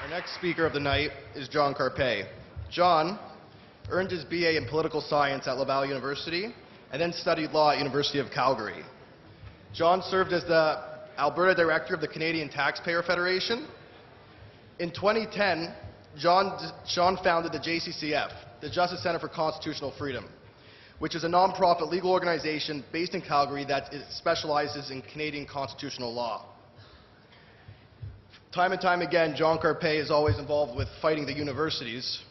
Our next speaker of the night is John Carpay. John earned his BA in political science at Laval University and then studied law at University of Calgary. John served as the Alberta Director of the Canadian Taxpayer Federation. In 2010, John founded the JCCF, the Justice Centre for Constitutional Freedom, which is a non-profit legal organization based in Calgary that specializes in Canadian constitutional law. Time and time again, John Carpay is always involved with fighting the universities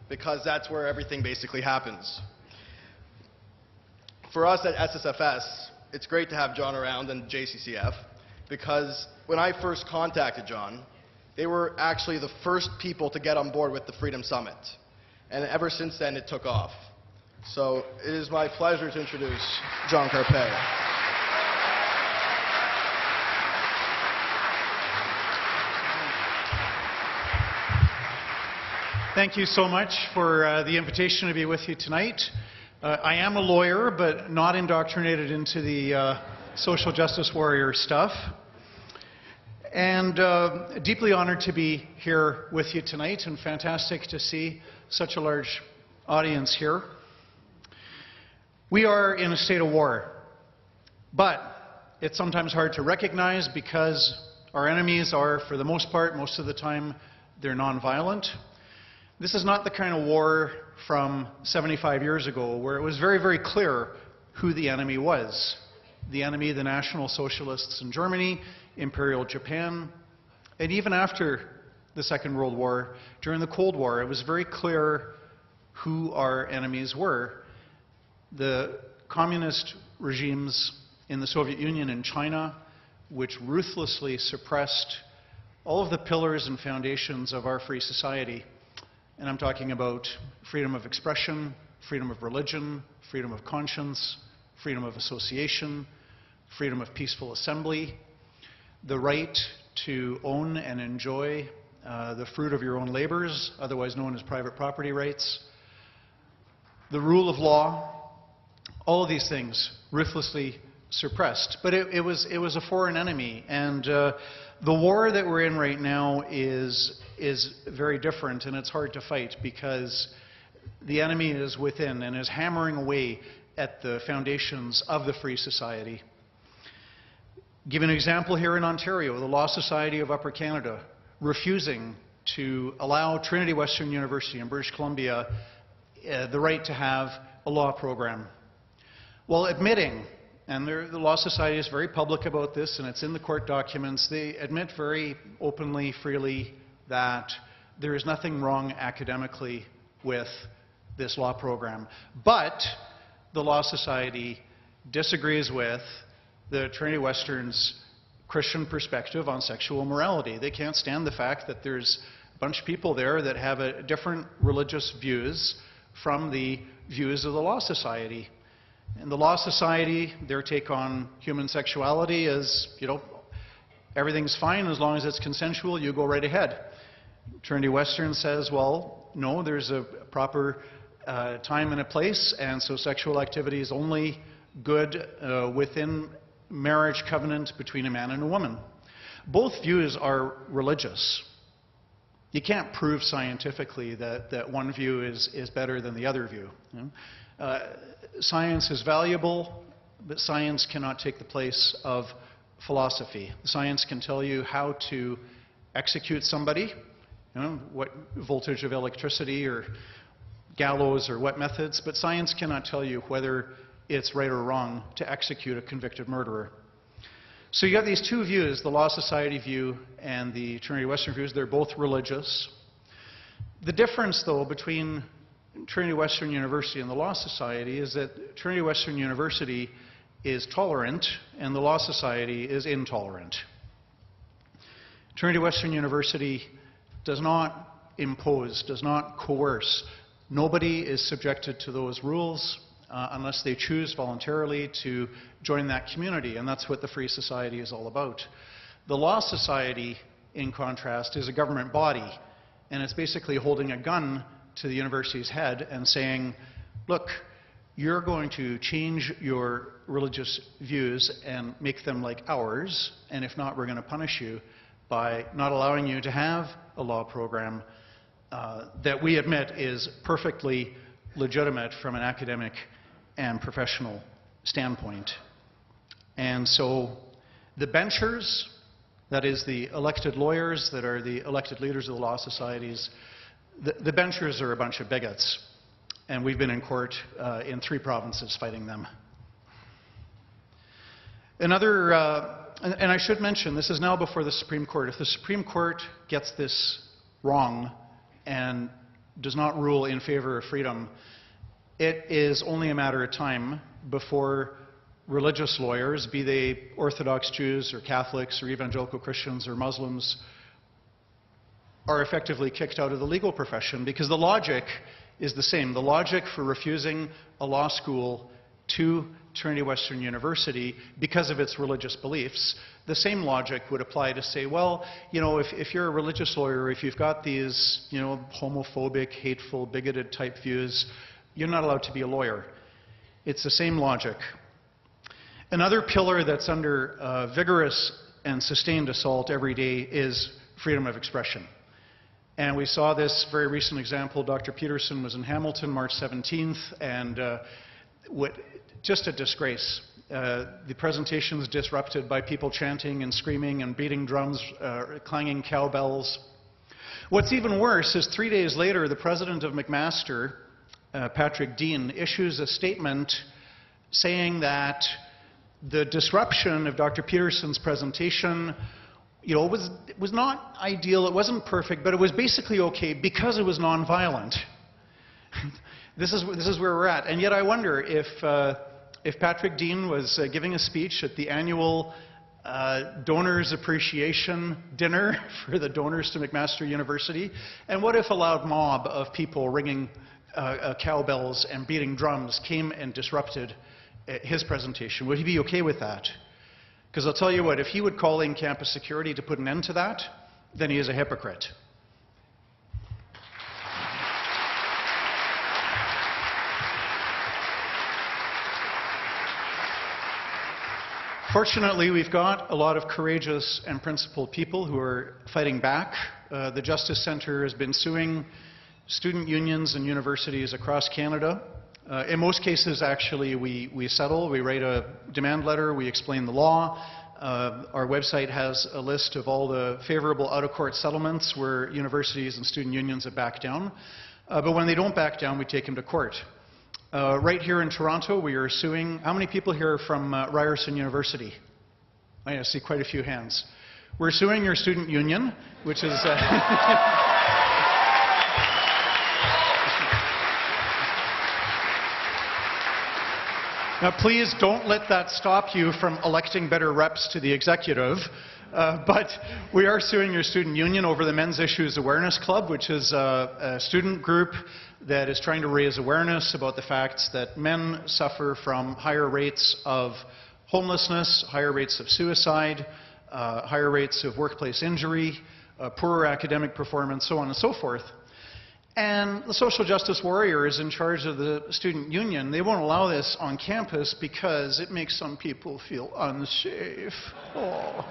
because that's where everything basically happens. For us at SSFS, it's great to have John around and JCCF because when I first contacted John, they were actually the first people to get on board with the Freedom Summit. And ever since then, it took off. So it is my pleasure to introduce John Carpay. Thank you so much for the invitation to be with you tonight. I am a lawyer, but not indoctrinated into the social justice warrior stuff. And deeply honored to be here with you tonight, and fantastic to see such a large audience here. We are in a state of war, but it's sometimes hard to recognize because our enemies are, for the most part, most of the time, they're nonviolent. This is not the kind of war from 75 years ago where it was very, very clear who the enemy was. The enemy, the National Socialists in Germany, Imperial Japan, and even after the Second World War, during the Cold War, it was very clear who our enemies were. The communist regimes in the Soviet Union and China, which ruthlessly suppressed all of the pillars and foundations of our free society. And I'm talking about freedom of expression, freedom of religion, freedom of conscience, freedom of association, freedom of peaceful assembly, the right to own and enjoy the fruit of your own labors, otherwise known as private property rights, the rule of law, all of these things ruthlessly suppressed. But it was a foreign enemy, and the war that we're in right now is very different, and it's hard to fight because the enemy is within and is hammering away at the foundations of the free society. Give an example here in Ontario, the Law Society of Upper Canada refusing to allow Trinity Western University in British Columbia the right to have a law program. While admitting, and the Law Society is very public about this and it's in the court documents, they admit very openly, freely, that there is nothing wrong academically with this law program. But the Law Society disagrees with the Trinity Western's Christian perspective on sexual morality. They can't stand the fact that there's a bunch of people there that have different religious views from the views of the Law Society. And the Law Society, their take on human sexuality is, you know, everything's fine as long as it's consensual, you go right ahead. Trinity Western says, well, no, there's a proper time and a place, and so sexual activity is only good within marriage covenant between a man and a woman. Both views are religious. You can't prove scientifically that one view is better than the other view. You know? Science is valuable, but science cannot take the place of philosophy. Science can tell you how to execute somebody, you know, what voltage of electricity or gallows or what methods, but science cannot tell you whether it's right or wrong to execute a convicted murderer. So you have these two views, the Law Society view and the Trinity Western views. They're both religious. The difference, though, between Trinity Western University and the Law Society is that Trinity Western University is tolerant and the Law Society is intolerant. Trinity Western University does not impose, does not coerce. Nobody is subjected to those rules unless they choose voluntarily to join that community, and that's what the Free Society is all about. The Law Society, in contrast, is a government body, and it's basically holding a gun to the university's head and saying, look, you're going to change your religious views and make them like ours, and if not, we're going to punish you by not allowing you to have a law program that we admit is perfectly legitimate from an academic and professional standpoint. And so the benchers, that is the elected lawyers that are the elected leaders of the law societies, the benchers are a bunch of bigots. And we've been in court in 3 provinces fighting them. Another, and I should mention, this is now before the Supreme Court. If the Supreme Court gets this wrong and does not rule in favor of freedom, it is only a matter of time before religious lawyers, be they Orthodox Jews or Catholics or evangelical Christians or Muslims, are effectively kicked out of the legal profession, because the logic is the same. The logic for refusing a law school to Trinity Western University because of its religious beliefs, the same logic would apply to say, well, you know, if you're a religious lawyer, if you've got these, you know, homophobic, hateful, bigoted type views, you're not allowed to be a lawyer. It's the same logic. Another pillar that's under vigorous and sustained assault every day is freedom of expression. And we saw this very recent example. Dr. Peterson was in Hamilton March 17th, and just a disgrace. The presentations disrupted by people chanting and screaming and beating drums, clanging cowbells. What's even worse is 3 days later, the president of McMaster, Patrick Dean, issues a statement saying that the disruption of Dr. Peterson's presentation, you know, was not ideal, it wasn't perfect, but it was basically okay because it was nonviolent. This is where we're at. And yet I wonder if Patrick Dean was giving a speech at the annual Donors Appreciation Dinner for the donors to McMaster University, and what if a loud mob of people ringing cowbells and beating drums came and disrupted his presentation? Would he be okay with that? Because I'll tell you what, if he would call in campus security to put an end to that, then he is a hypocrite. Fortunately, we've got a lot of courageous and principled people who are fighting back. The Justice Centre has been suing student unions and universities across Canada. In most cases, actually, we settle. We write a demand letter. We explain the law. Our website has a list of all the favorable out-of-court settlements where universities and student unions have backed down. But when they don't back down, we take them to court. Right here in Toronto, we are suing. How many people here are from Ryerson University? I see quite a few hands. We're suing your student union, which is... Now, please don't let that stop you from electing better reps to the executive. But we are suing your student union over the Men's Issues Awareness Club, which is a student group that is trying to raise awareness about the facts that men suffer from higher rates of homelessness, higher rates of suicide, higher rates of workplace injury, poorer academic performance, so on and so forth. And the social justice warriors in charge of the student union, they won't allow this on campus because it makes some people feel unsafe. Oh.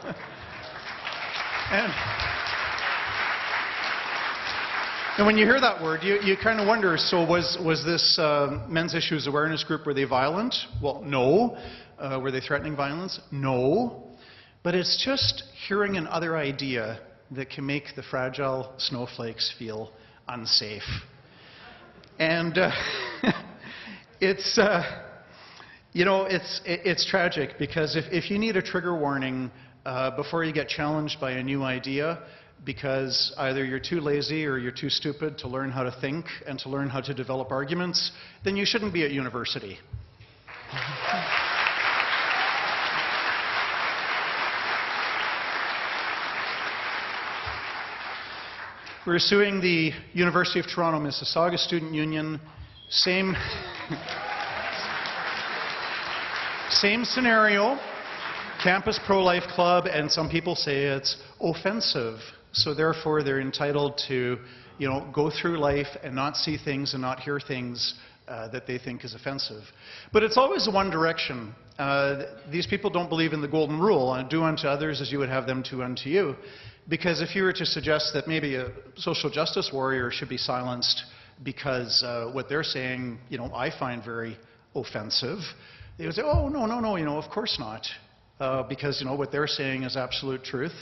And when you hear that word, you kind of wonder, so was this Men's Issues Awareness Group, were they violent? Well, no. Were they threatening violence? No. But it's just hearing another idea that can make the fragile snowflakes feel unsafe. And it's, you know, it's tragic, because if you need a trigger warning before you get challenged by a new idea, because either you're too lazy or you're too stupid to learn how to think and to learn how to develop arguments, then you shouldn't be at university. We're suing the University of Toronto Mississauga Student Union. Same scenario, campus pro-life club, and some people say it's offensive. So therefore, they're entitled to, you know, go through life and not see things and not hear things that they think is offensive. But it's always one direction. These people don't believe in the golden rule, do unto others as you would have them do unto you. Because if you were to suggest that maybe a social justice warrior should be silenced because what they're saying, I find very offensive, they would say, oh, no, of course not. Because, what they're saying is absolute truth,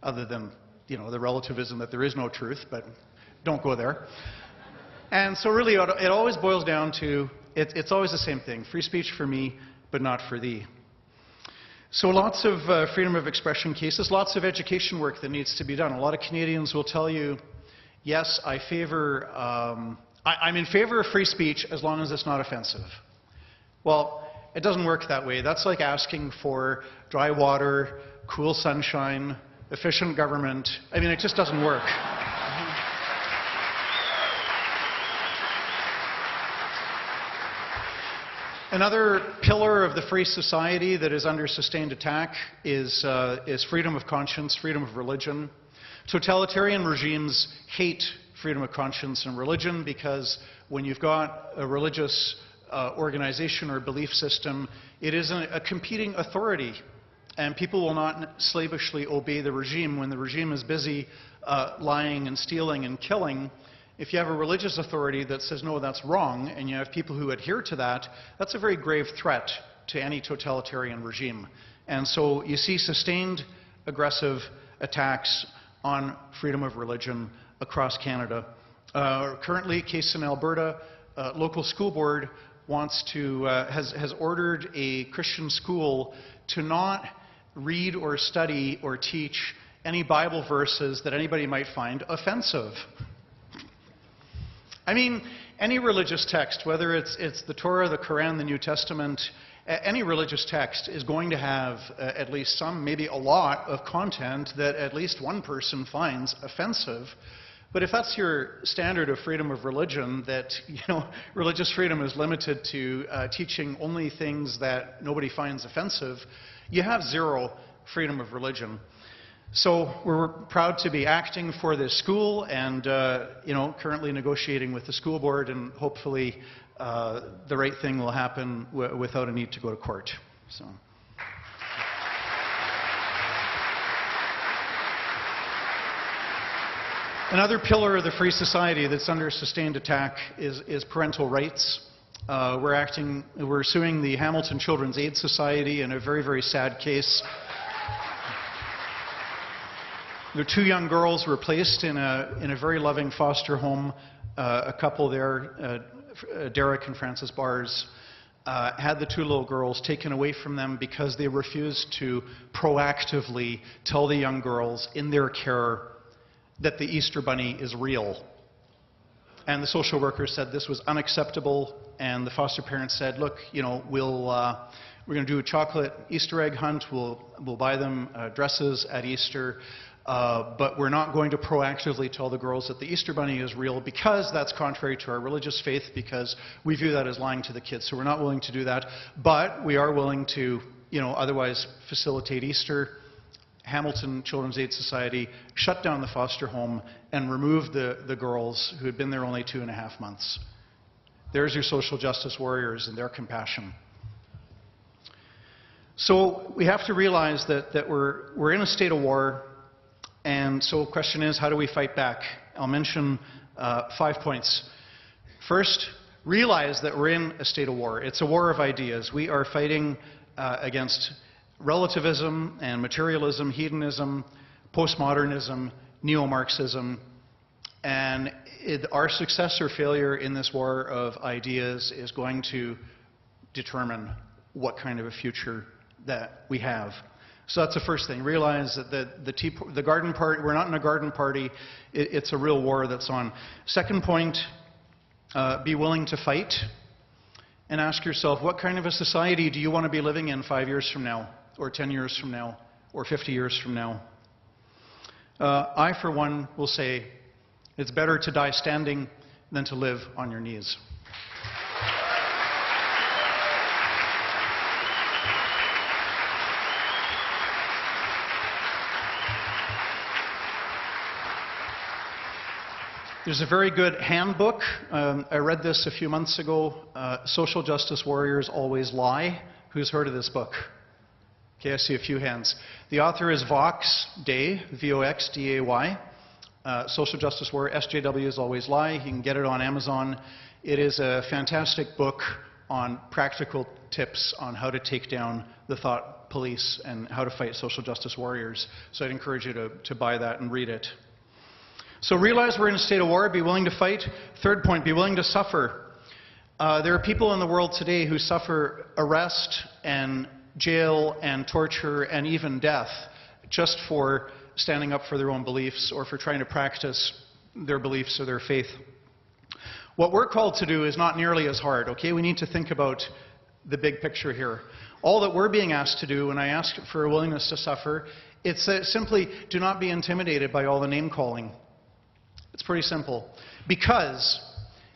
other than, the relativism that there is no truth, but don't go there. And so really it always boils down to, it's always the same thing, free speech for me, but not for thee. So lots of freedom of expression cases, lots of education work that needs to be done. A lot of Canadians will tell you, yes, I'm in favor of free speech as long as it's not offensive. Well, it doesn't work that way. That's like asking for dry water, cool sunshine, efficient government. It just doesn't work. Another pillar of the free society that is under sustained attack is freedom of conscience, freedom of religion. Totalitarian regimes hate freedom of conscience and religion because when you've got a religious organization or belief system, it is a competing authority. And people will not slavishly obey the regime when the regime is busy lying and stealing and killing. If you have a religious authority that says, no, that's wrong, and you have people who adhere to that, that's a very grave threat to any totalitarian regime. And so you see sustained aggressive attacks on freedom of religion across Canada. Currently, case in Alberta, local school board has ordered a Christian school to not read or study or teach any Bible verses that anybody might find offensive. Any religious text, whether it's the Torah, the Quran, the New Testament, any religious text is going to have at least some, maybe a lot of content that at least one person finds offensive. But if that's your standard of freedom of religion, that religious freedom is limited to teaching only things that nobody finds offensive, you have zero freedom of religion. So we're proud to be acting for this school and currently negotiating with the school board, and hopefully the right thing will happen without a need to go to court. So. Another pillar of the free society that's under sustained attack is parental rights. We're suing the Hamilton Children's Aid Society in a very, very sad case. Their two young girls were placed in a very loving foster home. A couple there, Derek and Frances Bars, had the two little girls taken away from them because they refused to proactively tell the young girls in their care that the Easter Bunny is real. And the social worker said this was unacceptable, and the foster parents said, look, we're going to do a chocolate Easter egg hunt, we'll buy them dresses at Easter, but we're not going to proactively tell the girls that the Easter Bunny is real because that's contrary to our religious faith, because we view that as lying to the kids. So we're not willing to do that, but we are willing to, otherwise facilitate Easter. Hamilton Children's Aid Society shut down the foster home and removed the girls who had been there only 2.5 months. There's your social justice warriors and their compassion. So we have to realize that we're in a state of war. And so the question is, how do we fight back? I'll mention 5 points. First, realize that we're in a state of war. It's a war of ideas. We are fighting against relativism and materialism, hedonism, postmodernism, neo-Marxism. And our success or failure in this war of ideas is going to determine what kind of a future that we have. So that's the first thing. Realize that the garden party, we're not in a garden party. It's a real war that's on. Second point, be willing to fight and ask yourself, what kind of a society do you want to be living in 5 years from now, or 10 years from now, or 50 years from now? I, for one, will say it's better to die standing than to live on your knees. There's a very good handbook. I read this a few months ago. Social Justice Warriors Always Lie, Who's heard of this book? Okay, I see a few hands. The author is Vox Day, V-O-X-D-A-Y. Social Justice Warrior, SJWs Always Lie. You can get it on Amazon. It is a fantastic book on practical tips on how to take down the thought police and how to fight social justice warriors. So I'd encourage you to buy that and read it. So realize we're in a state of war. Be willing to fight. Third point, be willing to suffer. There are people in the world today who suffer arrest and jail and torture and even death just for standing up for their own beliefs or for trying to practice their beliefs or their faith. What we're called to do is not nearly as hard, okay? We need to think about the big picture here. All that we're being asked to do, when I ask for a willingness to suffer, it's simply do not be intimidated by all the name calling. It's pretty simple. Because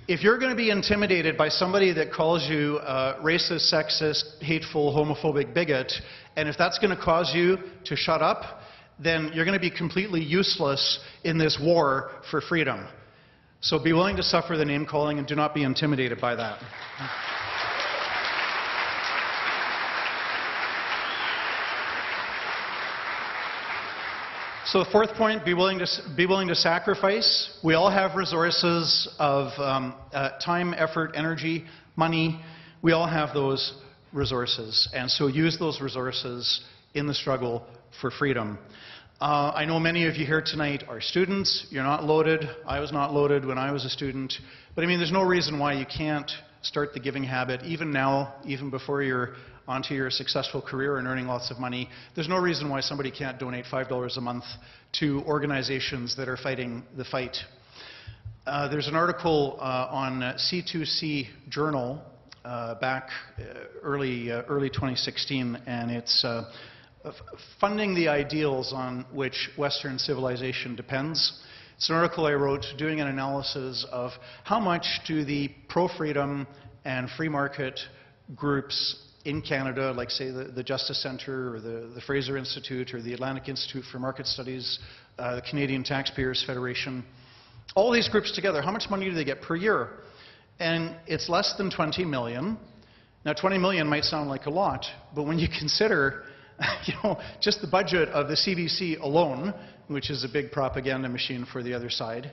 if you're going to be intimidated by somebody that calls you racist, sexist, hateful, homophobic bigot, and if that's going to cause you to shut up, then you're going to be completely useless in this war for freedom. So be willing to suffer the name calling and do not be intimidated by that. So the fourth point, be willing to sacrifice. We all have resources of time, effort, energy, money. We all have those resources. And so use those resources in the struggle for freedom. I know many of you here tonight are students. You're not loaded. I was not loaded when I was a student. But I mean, there's no reason why you can't start the giving habit, even now, even before you're onto your successful career and earning lots of money. There's no reason why somebody can't donate $5 a month to organizations that are fighting the fight. There's an article on C2C Journal back early 2016, and it's funding the ideals on which Western civilization depends. It's an article I wrote doing an analysis of how much do the pro-freedom and free market groups in Canada, like say the Justice Centre or the Fraser Institute or the Atlantic Institute for Market Studies, the Canadian Taxpayers Federation, all these groups together, how much money do they get per year? And it's less than 20 million. Now 20 million might sound like a lot, but when you consider just the budget of the CBC alone, which is a big propaganda machine for the other side,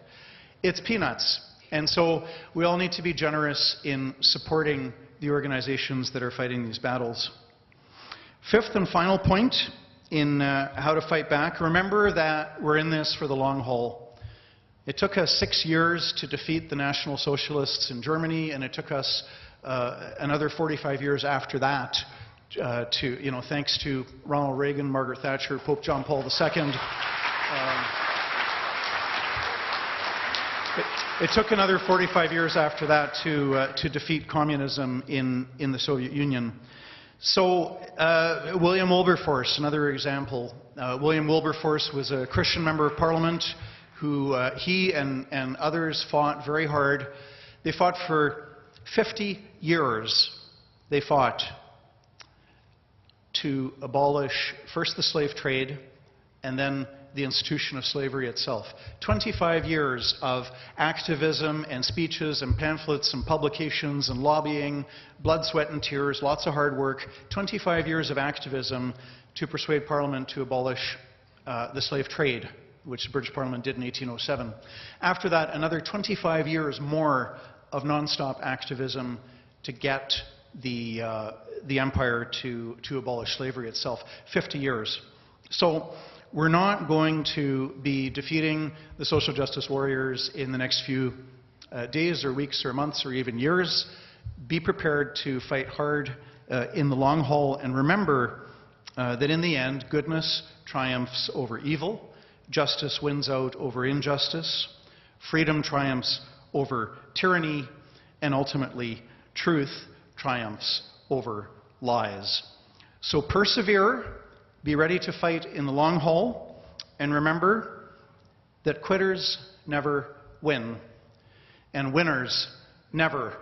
it's peanuts. And so we all need to be generous in supporting the organizations that are fighting these battles. Fifth and final point in how to fight back, remember that we're in this for the long haul. It took us 6 years to defeat the National Socialists in Germany, and it took us another 45 years after that thanks to Ronald Reagan, Margaret Thatcher, Pope John Paul II. It took another 45 years after that to defeat communism in the Soviet Union. So William Wilberforce, another example. William Wilberforce was a Christian member of Parliament who he and others fought very hard. They fought for 50 years. They fought to abolish first the slave trade and then the institution of slavery itself. 25 years of activism and speeches and pamphlets and publications and lobbying, blood, sweat and tears, lots of hard work. 25 years of activism to persuade Parliament to abolish the slave trade, which the British Parliament did in 1807. After that, another 25 years more of non-stop activism to get the empire to abolish slavery itself. 50 years. So we're not going to be defeating the social justice warriors in the next few days or weeks or months or even years. Be prepared to fight hard in the long haul, and remember that in the end, goodness triumphs over evil, justice wins out over injustice, freedom triumphs over tyranny, and ultimately truth triumphs over lies. So persevere, be ready to fight in the long haul, and remember that quitters never win, and winners never